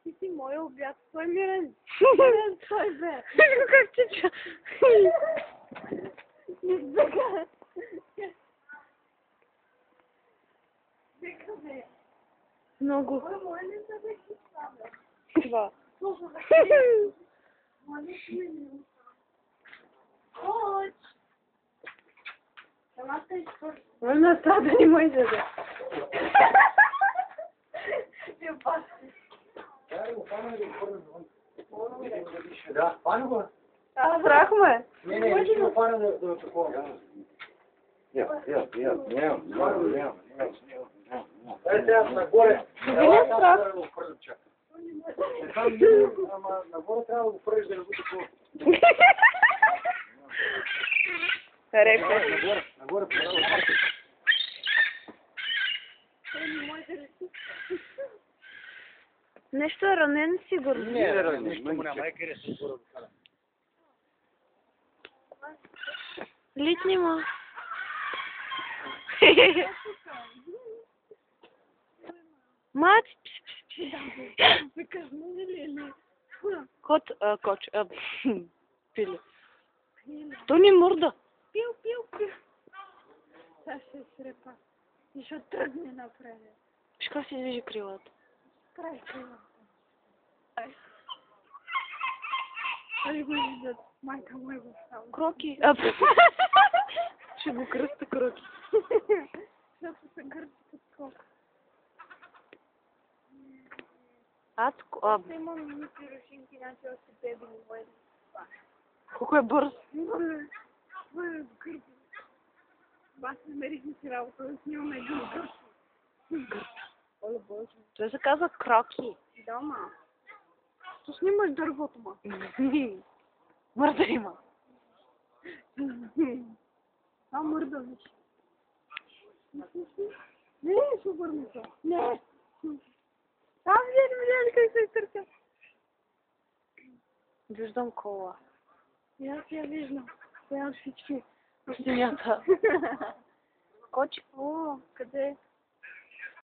Ти си моя обяд. Стой, Мирен. Мирен, стой, бе. Как ти чу? Избега. Бега, бе. Много. Ой, моля да бе си това, бе. Това. Слушай, бе. Моля ти ме не остава. Коч. Самата изпърши. Можно това да не може да. Ти опаси. Да, пане го? Страх ме. Не, ще го пане да такова. Дай нагоре. Не страх. Ама нагоре трябва да го фреш да не бъде такова. Репе. Нагоре. Нещо е ранен сигурно. Не е ранен. Нищо му няма. Къде се сигурно. Литни ма. Мат. Кот, коч, пиле. То ни мърда. Пил. Сега ще срепа. И ще тръгне напред. Виж как се движи крилата. Край крилата. Али го виждат. Майка му е в само. Кроки. Ще го кръста кроки. Защото се гърчи като скок. Адко. Имам мини пирушинки, иначе още беби не може да спа. Колко е бърз. Гърчи. Бас намерихме си работа да снимаме един гърчи. Оле боже. Това се казва кроки. Да, ма. То снимаш дървото, ма. Мърда има. А, мърда, виж. Не, супер мисъл. Не. Там видели как се изтърча. Виждам кола. И аз я виждам. Коя от всички. Синята. Коч. О, къде?